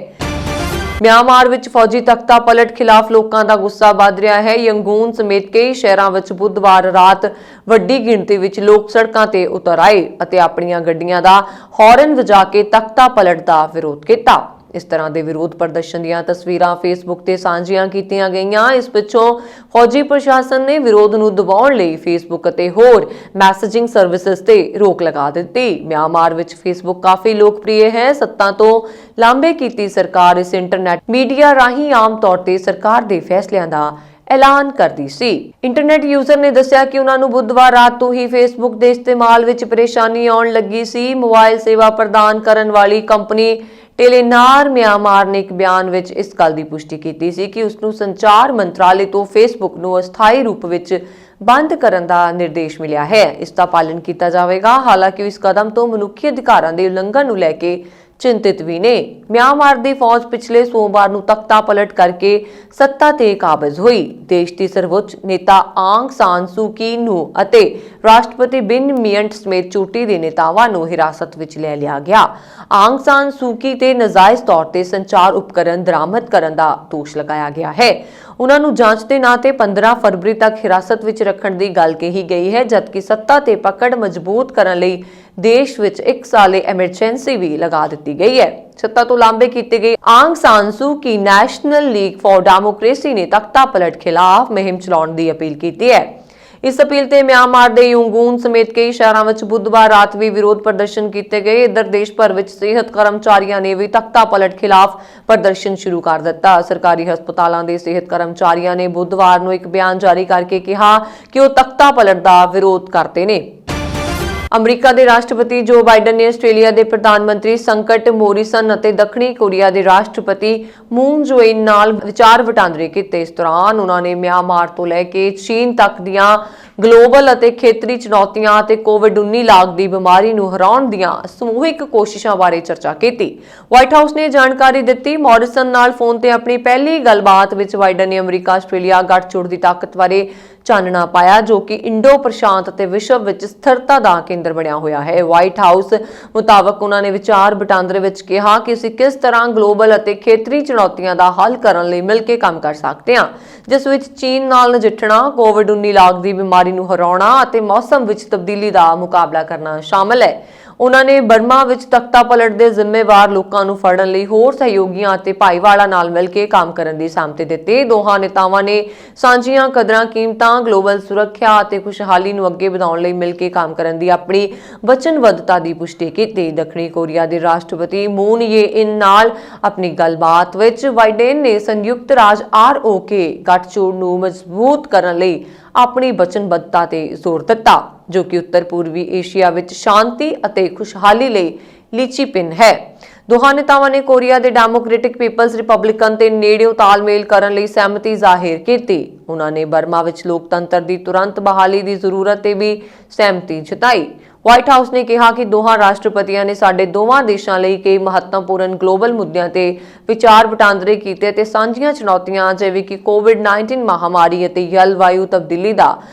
S1: ਮਿਆਂਮਾਰ ਵਿੱਚ ਫੌਜੀ ਤਖਤਾ ਪਲਟ ਖਿਲਾਫ ਲੋਕਾਂ ਦਾ ਗੁੱਸਾ ਵੱਧ ਰਿਹਾ ਹੈ। ਯੰਗੂਨ ਸਮੇਤ ਕਈ ਸ਼ਹਿਰਾਂ ਵਿੱਚ ਬੁੱਧਵਾਰ ਰਾਤ ਵੱਡੀ ਗਿਣਤੀ ਵਿੱਚ ਲੋਕ ਸੜਕਾਂ ਤੇ ਉਤਰ ਆਏ ਅਤੇ ਆਪਣੀਆਂ ਗੱਡੀਆਂ ਦਾ ਹਾਰਨ ਵਜਾ ਕੇ ਤਖਤਾ ਪਲਟ ਦਾ ਵਿਰੋਧ ਕੀਤਾ। ਇਸ ਤਰ੍ਹਾਂ ਦੇ ਵਿਰੋਧ ਪ੍ਰਦਰਸ਼ਨ ਦੀਆਂ ਤਸਵੀਰਾਂ ਫੇਸਬੁੱਕ ਤੇ ਸਾਂਝੀਆਂ ਕੀਤੀਆਂ ਗਈਆਂ। ਇਸ ਪਿੱਛੋਂ ਫੌਜੀ ਪ੍ਰਸ਼ਾਸਨ ਨੇ ਵਿਰੋਧ ਨੂੰ ਦਬਾਉਣ ਲਈ ਫੇਸਬੁੱਕ ਅਤੇ ਹੋਰ ਮੈਸੇਜਿੰਗ ਸਰਵਿਸਿਜ਼ ਤੇ ਰੋਕ ਲਗਾ ਦਿੱਤੀ। ਮਿਆਂਮਾਰ ਵਿੱਚ ਫੇਸਬੁੱਕ ਕਾਫੀ ਲੋਕਪ੍ਰਿਯ ਹੈ। ਸੱਤਾਂ ਤੋਂ ਲਾਂਭੇ ਕੀਤੀ ਸਰਕਾਰ ਇਸ ਇੰਟਰਨੈਟ ਮੀਡੀਆ ਰਾਹੀਂ ਆਮ ਤੌਰ ਤੇ ਸਰਕਾਰ ਦੇ ਫੈਸਲਿਆਂ ਦਾ ਐਲਾਨ ਕਰਦੀ ਸੀ। ਇੰਟਰਨੈਟ ਯੂਜ਼ਰ ਨੇ ਦੱਸਿਆ ਕਿ ਉਹਨਾਂ ਨੂੰ ਬੁੱਧਵਾਰ ਰਾਤ ਤੋਂ ਹੀ ਫੇਸਬੁੱਕ ਦੇ ਇਸਤੇਮਾਲ ਵਿੱਚ ਪਰੇਸ਼ਾਨੀ ਆਉਣ ਲੱਗੀ ਸੀ। ਮੋਬਾਈਲ ਸੇਵਾ ਪ੍ਰਦਾਨ ਕਰਨ ਵਾਲੀ ਕੰਪਨੀ ਟੈਲੀਨਾਰ ਮਿਆਂਮਾਰ ਨੇ ਇੱਕ ਬਿਆਨ ਵਿੱਚ ਇਸ ਗੱਲ ਦੀ ਪੁਸ਼ਟੀ ਕੀਤੀ ਸੀ ਕਿ ਉਸ ਨੂੰ ਸੰਚਾਰ ਮੰਤਰਾਲੇ ਤੋਂ ਫੇਸਬੁੱਕ ਨੂੰ ਅਸਥਾਈ ਰੂਪ ਵਿੱਚ ਬੰਦ ਕਰਨ ਦਾ ਨਿਰਦੇਸ਼ ਮਿਲਿਆ ਹੈ। ਇਸ ਦਾ ਪਾਲਣ ਕੀਤਾ ਜਾਵੇਗਾ। ਹਾਲਾਂਕਿ ਇਸ ਕਦਮ ਤੋਂ ਮਨੁੱਖੀ ਅਧਿਕਾਰਾਂ ਦੇ ਉਲੰਘਣ ਨੂੰ ਲੈ ਕੇ ਚਿੰਤਿਤ ਵੀ ਨੇ। ਮਿਆਂਮਾਰ ਦੀ ਫੌਜ ਪਿਛਲੇ ਸੋਮਵਾਰ ਨੂੰ ਤਖਤਾ ਪਲਟ ਕਰਕੇ ਸੱਤਾ ਤੇ ਕਾਬਜ਼ ਹੋਈ। ਦੇਸ਼ ਦੀ ਸਰਵਉੱਚ ਨੇਤਾ ਆਂਗ ਸਾਨ ਸੂ ਕੀ ਨੂੰ ਅਤੇ ਰਾਸ਼ਟਰਪਤੀ ਬਿਨ ਮੀਅੰਟ ਸਮੇਤ ਚੋਟੀ ਦੇ ਨੇਤਾਵਾਂ ਨੂੰ ਹਿਰਾਸਤ ਵਿੱਚ ਲੈ ਲਿਆ ਗਿਆ। ਆਂਗ ਸਾਨ ਸੂ ਕੀ ਤੇ ਨਾਜਾਇਜ਼ ਤੌਰ ਤੇ ਸੰਚਾਰ ਉਪਕਰਨ ਬਰਾਮਦ ਕਰਨ ਦਾ ਦੋਸ਼ ਲਗਾਇਆ ਗਿਆ ਹੈ। ਉਹਨਾਂ ਨੂੰ ਜਾਂਚ ਦੇ ਨਾਂ ਤੇ 15 ਫਰਵਰੀ ਤੱਕ ਹਿਰਾਸਤ ਵਿੱਚ ਰੱਖਣ ਦੀ ਗੱਲ ਕਹੀ ਗਈ ਹੈ, ਜਦਕਿ ਸੱਤਾ ਤੇ ਪਕੜ ਮਜ਼ਬੂਤ ਕਰਨ ਲਈ ਦੇਸ਼ ਵਿੱਚ 1 ਸਾਲੇ ਐਮਰਜੈਂਸੀ ਵੀ ਲਗਾ ਦਿੱਤੀ ਗਈ ਹੈ। ਸੱਤਾ ਤੋਂ ਲਾਂਭੇ ਕੀਤੇ ਗਏ ਆਂਗ ਸਾਨ ਸੂ ਕੀ ਨੈਸ਼ਨਲ ਲੀਗ ਫਾਰ ਡੈਮੋਕ੍ਰੇਸੀ ਨੇ ਤਖਤਾ ਪਲਟ ਖਿਲਾਫ ਮੁਹਿੰਮ ਚਲਾਉਣ ਦੀ ਅਪੀਲ ਕੀਤੀ ਹੈ। ਇਸ ਅਪੀਲ ਤੇ ਮਿਆਂਮਾਰ ਦੇ ਯੰਗੂਨ ਸਮੇਤ ਕਈ ਸ਼ਹਿਰਾਂ ਵਿੱਚ ਬੁੱਧਵਾਰ ਰਾਤ ਵੀ ਵਿਰੋਧ ਪ੍ਰਦਰਸ਼ਨ ਕੀਤੇ ਗਏ। ਇੱਧਰ ਦੇਸ਼ ਭਰ ਵਿੱਚ ਸਿਹਤ ਕਰਮਚਾਰੀਆਂ ਨੇ ਵੀ ਤਖਤਾ ਪਲਟ ਖਿਲਾਫ ਪ੍ਰਦਰਸ਼ਨ ਸ਼ੁਰੂ ਕਰ ਦਿੱਤਾ। ਸਰਕਾਰੀ ਹਸਪਤਾਲਾਂ ਦੇ ਸਿਹਤ ਕਰਮਚਾਰੀਆਂ ਨੇ ਬੁੱਧਵਾਰ ਨੂੰ ਇੱਕ ਬਿਆਨ ਜਾਰੀ ਕਰਕੇ ਕਿਹਾ ਕਿ ਉਹ ਤਖਤਾ ਪਲਟ ਦਾ ਵਿਰੋਧ ਕਰਦੇ ਨੇ। ਅਮਰੀਕਾ ਦੇ ਰਾਸ਼ਟਰਪਤੀ ਜੋ ਬਾਈਡਨ ਨੇ ਆਸਟ੍ਰੇਲੀਆ ਦੇ ਪ੍ਰਧਾਨ ਮੰਤਰੀ ਸੰਕਟ ਮੋਰਿਸਨ ਅਤੇ ਦੱਖਣੀ ਕੋਰੀਆ ਦੇ ਰਾਸ਼ਟਰਪਤੀ ਮੂਨ ਜੋਇਨ ਨਾਲ ਵਿਚਾਰ ਵਟਾਂਦਰੇ ਕੀਤੇ। ਇਸ ਦੌਰਾਨ ਉਹਨਾਂ ਨੇ ਮਿਆਂਮਾਰ ਤੋਂ ਲੈ ਕੇ ਚੀਨ ਤੱਕ ਦੀਆਂ ਗਲੋਬਲ ਅਤੇ ਖੇਤਰੀ ਚੁਣੌਤੀਆਂ ਅਤੇ ਕੋਵਿਡ-19 ਲਾਗ ਦੀ ਬਿਮਾਰੀ ਨੂੰ ਹਰਾਉਣ ਦੀਆਂ ਸਮੂਹਿਕ ਕੋਸ਼ਿਸ਼ਾਂ ਬਾਰੇ ਚਰਚਾ ਕੀਤੀ। ਵਾਈਟ ਹਾਊਸ ਨੇ ਜਾਣਕਾਰੀ ਦਿੱਤੀ। ਮੋਰਿਸਨ ਨਾਲ ਫੋਨ ਤੇ ਆਪਣੀ ਪਹਿਲੀ ਗੱਲਬਾਤ ਵਿੱਚ ਬਾਈਡਨ ਨੇ ਅਮਰੀਕਾ ਆਸਟ੍ਰੇਲੀਆ ਗੱਠਜੋੜ ਦੀ ਤਾਕਤ ਬਾਰੇ ਚਾਨਣਾ ਪਾਇਆ, ਜੋ ਕਿ ਇੰਡੋ ਪ੍ਰਸ਼ਾਂਤ ਅਤੇ ਵਿਸ਼ਵ ਵਿੱਚ ਸਥਿਰਤਾ ਦਾ ਕੇਂਦਰ ਬਣਿਆ ਹੋਇਆ ਹੈ। ਵਾਈਟ ਹਾਊਸ ਮੁਤਾਬਕ ਉਹਨਾਂ ਨੇ ਵਿਚਾਰ ਵਟਾਂਦਰੇ ਵਿੱਚ ਕਿਹਾ ਕਿ ਅਸੀਂ ਕਿਸ ਤਰ੍ਹਾਂ ਗਲੋਬਲ ਅਤੇ ਖੇਤਰੀ ਚੁਣੌਤੀਆਂ ਦਾ ਹੱਲ ਕਰਨ ਲਈ ਮਿਲ ਕੇ ਕੰਮ ਕਰ ਸਕਦੇ ਹਾਂ, ਜਿਸ ਵਿੱਚ ਚੀਨ ਨਾਲ ਨਜਿੱਠਣਾ, ਕੋਵਿਡ-19 ਲਾਗ ਦੀ ਬਿਮਾਰੀ ਨੂੰ ਹਰਾਉਣਾ ਅਤੇ ਮੌਸਮ ਵਿੱਚ ਤਬਦੀਲੀ ਦਾ ਮੁਕਾਬਲਾ ਕਰਨਾ ਸ਼ਾਮਲ ਹੈ। ਉਹਨਾਂ ਨੇ ਬਰਮਾ ਵਿੱਚ ਤਖਤਾ ਪਲਟ ਦੇ ਜ਼ਿੰਮੇਵਾਰ ਲੋਕਾਂ ਨੂੰ ਫੜਨ ਲਈ ਹੋਰ ਸਹਿਯੋਗੀਆਂ ਅਤੇ ਭਾਈਵਾਲਾਂ ਨਾਲ ਮਿਲ ਕੇ ਕੰਮ ਕਰਨ ਦੀ ਸਹਿਮਤੀ ਦਿੱਤੀ। ਦੋਹਾਂ ਨੇਤਾਵਾਂ ਨੇ ਸਾਂਝੀਆਂ ਕਦਰਾਂ ਕੀਮਤਾਂ, ਗਲੋਬਲ ਸੁਰੱਖਿਆ ਅਤੇ ਖੁਸ਼ਹਾਲੀ ਨੂੰ ਅੱਗੇ ਵਧਾਉਣ ਲਈ ਮਿਲ ਕੇ ਕੰਮ ਕਰਨ ਦੀ ਆਪਣੀ ਵਚਨਬੱਧਤਾ ਦੀ ਪੁਸ਼ਟੀ ਕੀਤੀ। ਦੱਖਣੀ ਕੋਰੀਆ ਦੇ ਰਾਸ਼ਟਰਪਤੀ ਮੂਨ ਜੇ-ਇਨ ਨਾਲ ਆਪਣੀ ਗੱਲਬਾਤ ਵਿੱਚ ਬਾਈਡਨ ਨੇ ਸੰਯੁਕਤ ਰਾਜ ROK ਗੱਠਜੋੜ ਨੂੰ ਮਜ਼ਬੂਤ ਕਰਨ ਲਈ ਆਪਣੀ ਵਚਨਬੱਧਤਾ ਤੇ ਜ਼ੋਰ ਦਿੱਤਾ, ਜੋ ਕਿ ਉੱਤਰ ਪੂਰਬੀ ਏਸ਼ੀਆ ਵਿੱਚ ਸ਼ਾਂਤੀ ਅਤੇ ਖੁਸ਼ਹਾਲੀ ਲਈ ਲੀਚੀਪਿਨ ਹੈ। ਦੋਹਾਂ ਨੇਤਾਵਾਂ ਨੇ ਕੋਰੀਆ ਦੇ ਡੈਮੋਕ੍ਰੈਟਿਕ ਪੀਪਲਜ਼ ਰਿਪਬਲਿਕਨ ਤੇ ਨੇੜਿਓਂ ਤਾਲਮੇਲ ਕਰਨ ਲਈ ਸਹਿਮਤੀ ਜ਼ਾਹਿਰ ਕੀਤੀ। ਉਹਨਾਂ ਨੇ ਬਰਮਾ ਵਿੱਚ ਲੋਕਤੰਤਰ ਦੀ ਤੁਰੰਤ ਬਹਾਲੀ ਦੀ ਜ਼ਰੂਰਤ ਤੇ ਵੀ ਸਹਿਮਤੀ ਜਤਾਈ। ਵਾਈਟ ਹਾਊਸ ਨੇ ਕਿਹਾ ਕਿ ਦੋਹਾਂ ਰਾਸ਼ਟਰਪਤੀਆਂ ਨੇ ਸਾਡੇ ਦੋਵਾਂ ਦੇਸ਼ਾਂ ਲਈ ਕਈ ਮਹੱਤਵਪੂਰਨ ਗਲੋਬਲ ਮੁੱਦਿਆਂ ਤੇ ਵਿਚਾਰ ਵਟਾਂਦਰੇ ਕੀਤੇ ਤੇ ਸਾਂਝੀਆਂ ਚੁਣੌਤੀਆਂ ਜਿਵੇਂ ਕਿ ਕੋਵਿਡ-19 ਮਹਾਮਾਰੀ ਅਤੇ ਜਲਵਾਯੂ ਤਬਦੀਲੀ ਦਾ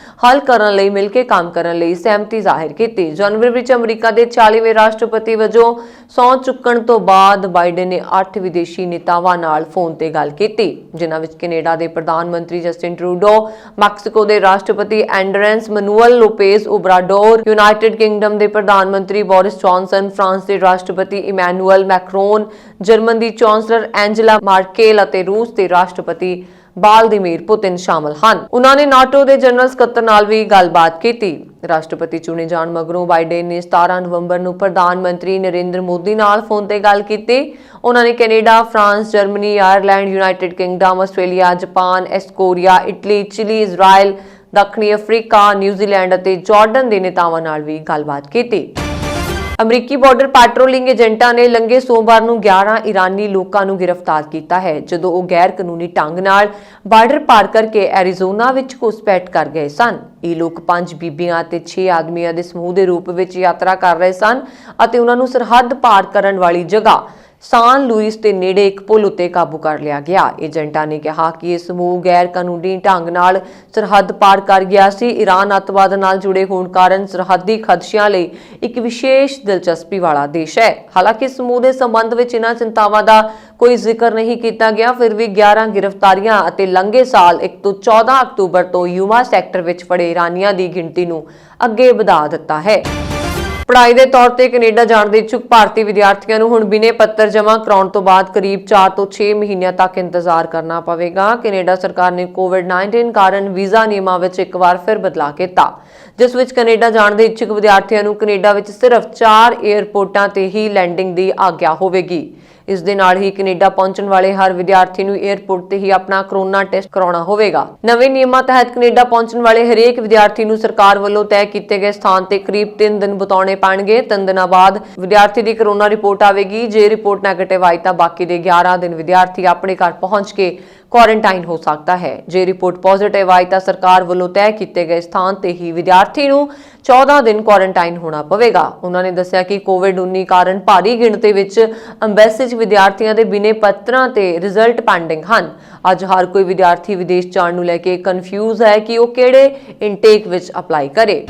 S1: ਹੱਲ ਕਰਨ ਲਈ ਮਿਲ ਕੇ ਕੰਮ ਕਰਨ ਲਈ ਸਹਿਮਤੀ ਜ਼ਾਹਿਰ ਕੀਤੀ। ਜਨਵਰੀ ਵਿੱਚ ਅਮਰੀਕਾ ਦੇ 40ਵੇਂ ਰਾਸ਼ਟਰਪਤੀ ਵਜੋਂ ਸਹੁੰ ਚੁੱਕਣ ਤੋਂ ਬਾਅਦ ਬਾਈਡਨ ਨੇ 8 ਵਿਦੇਸ਼ੀ ਨੇਤਾਵਾਂ ਨਾਲ ਫੋਨ ਤੇ ਗੱਲ ਕੀਤੀ, ਜਿਨ੍ਹਾਂ ਵਿੱਚ ਕੈਨੇਡਾ ਦੇ ਪ੍ਰਧਾਨ ਮੰਤਰੀ ਜਸਟਿਨ ਟਰੂਡੋ, ਮੈਕਸੀਕੋ ਦੇ ਰਾਸ਼ਟਰਪਤੀ ਐਂਡਰੇਸ ਮੈਨੂਅਲ ਲੋਪੇਜ਼ ਓਬਰਾਡੋਰ, ਯੂਨਾਈਟਿਡ ਕਿੰਗਡਮ ਦੇ ਪ੍ਰਧਾਨ ਮੰਤਰੀ ਬੋਰਿਸ ਜੌਨਸਨ, ਫਰਾਂਸ ਦੇ ਰਾਸ਼ਟਰਪਤੀ ਇਮੈਨੂਅਲ ਮੈਕਰੋਨ, ਜਰਮਨ ਦੀ ਚਾਂਸਲਰ ਐਂਜਲਾ ਮਾਰਕੇਲ ਅਤੇ ਰੂਸ ਦੇ ਰਾਸ਼ਟਰਪਤੀ ਵਾਲਦੀਮੀਰ ਪੁਤਿਨ ਸ਼ਾਮਲ ਹਨ। ਉਨ੍ਹਾਂ ਨੇ ਨਾਟੋ ਦੇ ਜਨਰਲ ਸਕੱਤਰ ਨਾਲ ਵੀ ਗੱਲਬਾਤ ਕੀਤੀ। ਰਾਸ਼ਟਰਪਤੀ ਚੁਣੇ ਜਾਣ ਮਗਰੋਂ ਬਾਈਡਨ ਨੇ 17 ਨਵੰਬਰ ਨੂੰ ਪ੍ਰਧਾਨ ਮੰਤਰੀ ਨਰਿੰਦਰ ਮੋਦੀ ਨਾਲ ਫੋਨ ਤੇ ਗੱਲ ਕੀਤੀ। ਉਨ੍ਹਾਂ ਨੇ Canada, France, Germany, Ireland, United Kingdom, Australia, Japan, Korea, Italy, chilli, Israel, ਦੱਖਣੀ ਅਫਰੀਕਾ, ਨਿਊਜ਼ੀਲੈਂਡ ਅਤੇ ਜਾਰਡਨ ਦੇ ਨੇਤਾਵਾਂ ਨਾਲ ਵੀ ਗੱਲਬਾਤ ਕੀਤੀ। ਅਮਰੀਕੀ ਬਾਰਡਰ ਪੈਟਰੋਲਿੰਗ ਏਜੰਟਾਂ ਨੇ ਲੰਘੇ ਸੋਮਵਾਰ ਨੂੰ 11 ਈਰਾਨੀ ਲੋਕਾਂ ਨੂੰ ਗ੍ਰਿਫਤਾਰ ਕੀਤਾ ਹੈ, ਜਦੋਂ ਉਹ ਗੈਰ ਕਾਨੂੰਨੀ ਢੰਗ ਨਾਲ ਬਾਰਡਰ ਪਾਰ ਕਰਕੇ ਐਰੀਜ਼ੋਨਾ ਵਿੱਚ ਘੁਸਪੈਠ ਕਰ ਗਏ ਸਨ। ਇਹ ਲੋਕ 5 ਬੀਬੀਆਂ ਅਤੇ 6 ਆਦਮੀਆਂ ਦੇ ਸਮੂਹ ਦੇ ਰੂਪ ਵਿੱਚ ਯਾਤਰਾ ਕਰ ਰਹੇ ਸਨ ਅਤੇ ਉਹਨਾਂ ਨੂੰ ਸਰਹੱਦ ਪਾਰ ਕਰਨ ਵਾਲੀ ਜਗ੍ਹਾ ਸਾਨ ਲੂਇਸ ਦੇ ਨੇੜੇ ਇੱਕ ਪੁਲ ਉੱਤੇ ਕਾਬੂ ਕਰ ਲਿਆ ਗਿਆ। ਏਜੰਟਾਂ ਨੇ ਕਿਹਾ ਕਿ ਇਹ ਸਮੂਹ ਗੈਰ ਕਾਨੂੰਨੀ ਢੰਗ ਨਾਲ ਸਰਹੱਦ ਪਾਰ ਕਰ ਗਿਆ ਸੀ। ਈਰਾਨ ਅੱਤਵਾਦ ਨਾਲ ਜੁੜੇ ਹੋਣ ਕਾਰਨ ਸਰਹੱਦੀ ਖਦਸ਼ਿਆਂ ਲਈ ਇੱਕ ਵਿਸ਼ੇਸ਼ ਦਿਲਚਸਪੀ ਵਾਲਾ ਦੇਸ਼ ਹੈ। ਹਾਲਾਂਕਿ ਸਮੂਹ ਦੇ ਸੰਬੰਧ ਵਿੱਚ ਇਹਨਾਂ ਚਿੰਤਾਵਾਂ ਦਾ ਕੋਈ ਜ਼ਿਕਰ ਨਹੀਂ ਕੀਤਾ ਗਿਆ, ਫਿਰ ਵੀ 11 ਗ੍ਰਿਫਤਾਰੀਆਂ ਅਤੇ ਲੰਘੇ ਸਾਲ 1 ਤੋਂ 14 ਅਕਤੂਬਰ ਤੋਂ ਯੂਮਾ ਸੈਕਟਰ ਵਿੱਚ ਫੜੇ ਈਰਾਨੀਆਂ ਦੀ ਗਿਣਤੀ ਨੂੰ ਅੱਗੇ ਵਧਾ ਦਿੱਤਾ ਹੈ। ਪੜ੍ਹਾਈ ਦੇ ਤੌਰ ਤੇ ਕੈਨੇਡਾ ਜਾਣ ਦੇ ਇੱਛੁਕ ਭਾਰਤੀ ਵਿਦਿਆਰਥੀਆਂ ਨੂੰ ਹੁਣ ਬਿਨੇ ਪੱਤਰ ਜਮ੍ਹਾਂ ਕਰਾਉਣ ਤੋਂ ਬਾਅਦ ਕਰੀਬ 4 ਤੋਂ 6 ਮਹੀਨਿਆਂ ਤੱਕ ਇੰਤਜ਼ਾਰ ਕਰਨਾ ਪਵੇਗਾ। ਕੈਨੇਡਾ ਸਰਕਾਰ ਨੇ ਕੋਵਿਡ-19 ਕਾਰਨ ਵੀਜ਼ਾ ਨਿਯਮਾਂ ਵਿੱਚ ਇੱਕ ਵਾਰ ਫਿਰ ਬਦਲਾਅ ਕੀਤਾ, ਜਿਸ ਵਿੱਚ ਕੈਨੇਡਾ ਜਾਣ ਦੇ ਇੱਛੁਕ ਵਿਦਿਆਰਥੀਆਂ ਨੂੰ ਕੈਨੇਡਾ ਵਿੱਚ ਸਿਰਫ 4 ਏਅਰਪੋਰਟਾਂ ਤੇ ਹੀ ਲੈਂਡਿੰਗ ਦੀ ਆਗਿਆ ਹੋਵੇਗੀ। ਇਸ ਦੇ ਨਾਲ ਹੀ ਕੈਨੇਡਾ ਪਹੁੰਚਣ ਵਾਲੇ ਹਰ ਵਿਦਿਆਰਥੀ ਨੂੰ ਏਅਰਪੋਰਟ ਤੇ ਹੀ ਆਪਣਾ ਕਰੋਨਾ ਟੈਸਟ ਕਰਾਉਣਾ ਹੋਵੇਗਾ। ਨਵੇਂ ਨਿਯਮਾਂ ਤਹਿਤ ਕੈਨੇਡਾ ਪਹੁੰਚਣ ਵਾਲੇ ਹਰੇਕ ਵਿਦਿਆਰਥੀ ਨੂੰ ਸਰਕਾਰ ਵੱਲੋਂ ਤੈਅ ਕੀਤੇ ਗਏ ਸਥਾਨ ਤੇ ਕਰੀਬ 3 ਦਿਨ ਬਿਤਾਉਣੇ ਪੈਣਗੇ। 3 ਦਿਨਾਂ ਬਾਅਦ ਵਿਦਿਆਰਥੀ ਦੀ ਕਰੋਨਾ ਰਿਪੋਰਟ ਆਵੇਗੀ। ਜੇ ਰਿਪੋਰਟ ਨੈਗੇਟਿਵ ਆਈ ਤਾਂ ਬਾਕੀ ਦੇ 11 ਦਿਨ ਵਿਦਿਆਰਥੀ ਆਪਣੇ ਘਰ ਪਹੁੰਚ ਕੇ ਕੁਆਰੰਟਾਈਨ ਹੋ ਸਕਦਾ ਹੈ। ਜੇ ਰਿਪੋਰਟ ਪੋਜ਼ਿਟਿਵ ਆਈ ਤਾਂ ਸਰਕਾਰ ਵੱਲੋਂ ਤੈਅ ਕੀਤੇ ਗਏ ਸਥਾਨ ਤੇ ਹੀ ਵਿਦਿਆਰਥੀ ਨੂੰ 14 ਦਿਨ ਕੁਆਰੰਟਾਈਨ ਹੋਣਾ ਪਵੇਗਾ। ਉਹਨਾਂ ਨੇ ਦੱਸਿਆ ਕਿ ਕੋਵਿਡ-19 ਕਾਰਨ ਭਾਰੀ ਗਿਣਤੀ ਵਿੱਚ ਅੰਬੈਸੀ 'ਚ ਵਿਦਿਆਰਥੀਆਂ ਦੇ ਬਿਨੇ ਪੱਤਰਾਂ ਤੇ ਰਿਜ਼ਲਟ ਪੈਂਡਿੰਗ ਹਨ। ਅੱਜ ਹਰ ਕੋਈ ਵਿਦਿਆਰਥੀ ਵਿਦੇਸ਼ ਜਾਣ ਨੂੰ ਲੈ ਕੇ ਕਨਫਿਊਜ਼ ਹੈ ਕਿ ਉਹ ਕਿਹੜੇ ਇਨਟੇਕ ਵਿੱਚ ਅਪਲਾਈ ਕਰੇ।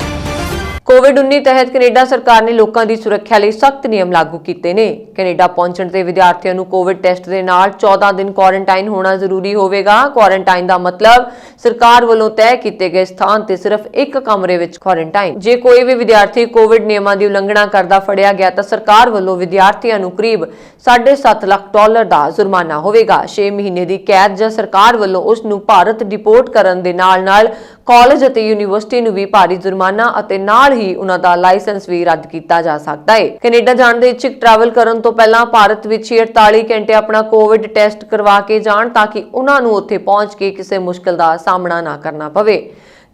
S1: ਕੋਵਿਡ-19 ਤਹਿਤ ਕੈਨੇਡਾ ਸਰਕਾਰ ਨੇ ਲੋਕਾਂ ਦੀ ਸੁਰੱਖਿਆ ਲਈ ਸਖਤ ਨਿਯਮ ਲਾਗੂ ਕੀਤੇ ਨੇ। ਕੈਨੇਡਾ ਪਹੁੰਚਣ ਤੇ ਵਿਦਿਆਰਥੀਆਂ ਨੂੰ ਕੋਵਿਡ ਟੈਸਟ ਦੇ ਨਾਲ 14 ਦਿਨ ਕੁਆਰੰਟਾਈਨ ਹੋਣਾ ਜ਼ਰੂਰੀ ਹੋਵੇਗਾ। ਕੁਆਰੰਟਾਈਨ ਦਾ ਮਤਲਬ ਸਰਕਾਰ ਵੱਲੋਂ ਤੈਅ ਕੀਤੇ ਗਏ ਸਥਾਨ ਤੇ ਸਿਰਫ ਇੱਕ ਕਮਰੇ ਵਿੱਚ ਕੁਆਰੰਟਾਈਨ। ਜੇ ਕੋਈ ਵੀ ਵਿਦਿਆਰਥੀ ਕੋਵਿਡ ਨਿਯਮਾਂ ਦੀ ਉਲੰਘਣਾ ਕਰਦਾ ਫੜਿਆ ਗਿਆ ਤਾਂ ਸਰਕਾਰ ਵੱਲੋਂ ਵਿਦਿਆਰਥੀਆਂ ਨੂੰ ਕਰੀਬ $7.5 ਲੱਖ ਦਾ ਜੁਰਮਾਨਾ ਹੋਵੇਗਾ, 6 ਮਹੀਨੇ ਦੀ ਕੈਦ ਜਾਂ ਸਰਕਾਰ ਵੱਲੋਂ ਉਸ ਨੂੰ ਭਾਰਤ ਡਿਪੋਰਟ ਕਰਨ ਦੇ ਨਾਲ-ਨਾਲ ਕਾਲਜ ਅਤੇ ਯੂਨੀਵਰਸਿਟੀ ਨੂੰ ਵੀ ਭਾਰੀ ਜੁਰਮਾਨਾ ਅਤੇ ਨਾਲ ਹੀ ਉਹਨਾਂ ਦਾ ਲਾਇਸੈਂਸ ਵੀ ਰੱਦ ਕੀਤਾ ਜਾ ਸਕਦਾ ਹੈ। ਕੈਨੇਡਾ ਜਾਣ ਦੇ ਇੱਛੁਕ ਟਰੈਵਲ ਕਰਨ ਤੋਂ ਪਹਿਲਾਂ ਭਾਰਤ ਵਿੱਚ 48 ਘੰਟੇ ਆਪਣਾ ਕੋਵਿਡ ਟੈਸਟ ਕਰਵਾ ਕੇ ਜਾਣ ਤਾਂ ਕਿ ਉਹਨਾਂ ਨੂੰ ਉੱਥੇ ਪਹੁੰਚ ਕੇ ਕਿਸੇ ਮੁਸ਼ਕਲ ਦਾ ਸਾਹਮਣਾ ਨਾ ਕਰਨਾ ਪਵੇ।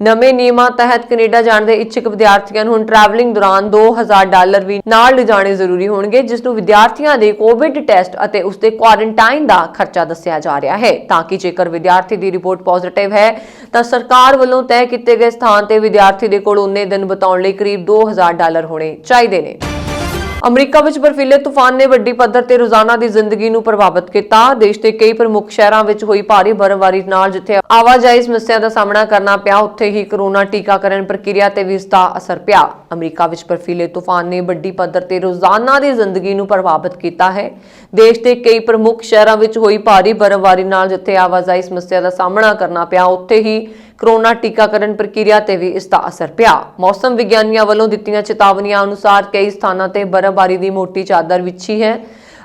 S1: ਨਵੇਂ ਨਿਯਮਾਂ ਤਹਿਤ ਕੈਨੇਡਾ ਜਾਣ ਦੇ ਇੱਛੁਕ ਵਿਦਿਆਰਥੀਆਂ ਨੂੰ ਹੁਣ ਟਰੈਵਲਿੰਗ ਦੌਰਾਨ $2000 ਵੀ ਨਾਲ ਲਿਜਾਣੇ ਜ਼ਰੂਰੀ ਹੋਣਗੇ, ਜਿਸ ਨੂੰ ਵਿਦਿਆਰਥੀਆਂ ਦੇ ਕੋਵਿਡ ਟੈਸਟ ਅਤੇ ਉਸਦੇ ਕੁਆਰੰਟਾਈਨ ਦਾ ਖਰਚਾ ਦੱਸਿਆ ਜਾ ਰਿਹਾ ਹੈ, ਤਾਂ ਕਿ ਜੇਕਰ ਵਿਦਿਆਰਥੀ ਦੀ ਰਿਪੋਰਟ ਪੋਜ਼ਿਟਿਵ ਹੈ ਤਾਂ ਸਰਕਾਰ ਵੱਲੋਂ ਤੈਅ ਕੀਤੇ ਗਏ ਸਥਾਨ ਤੇ ਵਿਦਿਆਰਥੀ ਦੇ ਕੋਲ ਉਨੇ ਦਿਨ ਬਿਤਾਉਣ ਲਈ ਕਰੀਬ $2000 ਹੋਣੇ ਚਾਹੀਦੇ ਨੇ। ਅਮਰੀਕਾ ਵਿੱਚ ਬਰਫੀਲੇ ਤੂਫਾਨ ਨੇ ਵੱਡੀ ਪੱਧਰ ਤੇ ਰੋਜ਼ਾਨਾ ਦੀ ਜ਼ਿੰਦਗੀ ਨੂੰ ਪ੍ਰਭਾਵਿਤ ਕੀਤਾ। ਦੇਸ਼ ਦੇ ਕਈ ਪ੍ਰਮੁੱਖ ਸ਼ਹਿਰਾਂ ਵਿੱਚ ਹੋਈ ਭਾਰੀ ਬਰਫ਼ਬਾਰੀ ਨਾਲ ਜਿੱਥੇ ਆਵਾਜਾਈ ਸਮੱਸਿਆ ਦਾ ਸਾਹਮਣਾ ਕਰਨਾ ਪਿਆ, ਉੱਥੇ ਹੀ ਕਰੋਨਾ ਟੀਕਾਕਰਨ ਪ੍ਰਕਿਰਿਆ ਤੇ ਵੀ ਇਸ ਦਾ ਅਸਰ ਪਿਆ। ਅਮਰੀਕਾ ਵਿੱਚ ਬਰਫੀਲੇ ਤੂਫਾਨ ਨੇ ਵੱਡੀ ਪੱਧਰ ਤੇ ਰੋਜ਼ਾਨਾ ਦੀ ਜ਼ਿੰਦਗੀ ਨੂੰ ਪ੍ਰਭਾਵਿਤ ਕੀਤਾ ਹੈ। ਦੇਸ਼ ਦੇ ਕਈ ਪ੍ਰਮੁੱਖ ਸ਼ਹਿਰਾਂ ਵਿੱਚ ਹੋਈ ਭਾਰੀ ਬਰਫ਼ਬਾਰੀ ਨਾਲ ਜਿੱਥੇ ਆਵਾਜਾਈ ਸਮੱਸਿਆ ਦਾ ਸਾਹਮਣਾ ਕਰਨਾ ਪਿਆ, ਉੱਥੇ ਹੀ ਕਰੋਨਾ ਟੀਕਾਕਰਨ ਪ੍ਰਕਿਰਿਆ ਤੇ ਵੀ ਇਸ ਦਾ ਅਸਰ ਪਿਆ। ਮੌਸਮ ਵਿਗਿਆਨੀਆਂ ਵੱਲੋਂ ਦਿੱਤੀਆਂ ਚੇਤਾਵਨੀਆਂ ਅਨੁਸਾਰ ਕਈ ਸਥਾਨਾਂ ਤੇ ਬਰਫ਼ਬਾਰੀ ਦੀ ਮੋਟੀ ਚਾਦਰ ਵਿਛੀ ਹੈ।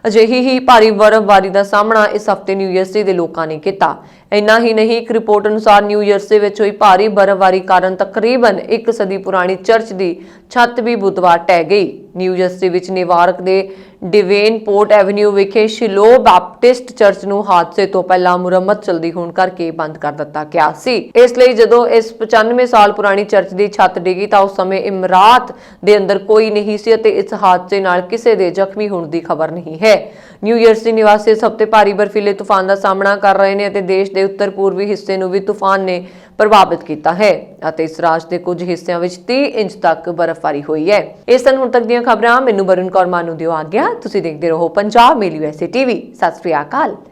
S1: ਅਜਿਹੀ ਹੀ ਭਾਰੀ ਬਰਫ਼ਬਾਰੀ ਦਾ ਸਾਹਮਣਾ ਇਸ ਹਫ਼ਤੇ ਨਿਊ ਜਰਸੀ ਦੇ ਲੋਕਾਂ ਨੇ ਕੀਤਾ। ਇੰਨਾ ਹੀ ਨਹੀਂ, ਇੱਕ ਰਿਪੋਰਟ ਅਨੁਸਾਰ ਨਿਊ ਜਰਸੀ ਵਿੱਚ ਹੋਈ ਭਾਰੀ ਬਰਫ਼ਬਾਰੀ ਕਾਰਨ ਤਕਰੀਬਨ 1 ਸਦੀ ਪੁਰਾਣੀ ਚਰਚ ਦੀ ਛੱਤ ਵੀ ਬੁੱਧਵਾਰ ਢਹਿ ਗਈ। ਨਿਊ ਜਰਸੀ ਵਿੱਚ ਨਿਵਾਰਕ ਦੇ ਡਿਵੇਨਪੋਰਟ ਐਵਨਿਊ ਵਿਖੇ ਸ਼ਿਲੋ ਬੈਪਟਿਸਟ ਚਰਚ ਨੂੰ ਹਾਦਸੇ ਤੋਂ ਪਹਿਲਾਂ ਮੁਰੰਮਤ ਚਲਦੀ ਹੋਣ ਕਰਕੇ ਬੰਦ ਕਰ ਦਿੱਤਾ ਗਿਆ ਸੀ। ਇਸ ਲਈ ਜਦੋਂ ਇਸ 95 ਸਾਲ ਪੁਰਾਣੀ ਚਰਚ ਦੀ ਛੱਤ ਡਿੱਗੀ ਤਾਂ ਉਸ ਸਮੇਂ ਇਮਾਰਤ ਦੇ ਅੰਦਰ ਕੋਈ ਨਹੀਂ ਸੀ ਅਤੇ ਇਸ ਹਾਦਸੇ ਨਾਲ ਕਿਸੇ ਦੇ ਜ਼ਖਮੀ ਹੋਣ ਦੀ ਖਬਰ ਨਹੀਂ ਹੈ। ਨਿਊ ਜਰਸੀ ਨਿਵਾਸੀ ਇਸ ਹਫ਼ਤੇ ਭਾਰੀ ਬਰਫੀਲੇ ਤੂਫਾਨ ਦਾ ਸਾਹਮਣਾ ਕਰ ਰਹੇ ਨੇ ਅਤੇ ਦੇਸ਼ ਦੇ ਉੱਤਰ ਪੂਰਬੀ ਹਿੱਸੇ ਨੂੰ ਵੀ ਤੂਫਾਨ ਨੇ ਪ੍ਰਭਾਵਿਤ ਕੀਤਾ ਹੈ ਅਤੇ ਇਸ ਰਾਜ ਦੇ ਕੁਝ ਹਿੱਸਿਆਂ ਵਿੱਚ 30 ਇੰਚ ਤੱਕ ਬਰਫ਼ਬਾਰੀ ਹੋਈ ਹੈ। ਇਸ ਸਨ ਹੁਣ ਤੱਕ ਦੀਆਂ ਖਬਰਾਂ। ਮੈਨੂੰ ਵਰੁਣ ਕੌਰ ਮਾਨੂ ਦਿਓ ਆਗਿਆ। ਤੁਸੀਂ ਦੇਖਦੇ ਰਹੋ ਪੰਜਾਬ ਮੇਲ USA TV। ਸਤਿ ਸ੍ਰੀ ਅਕਾਲ।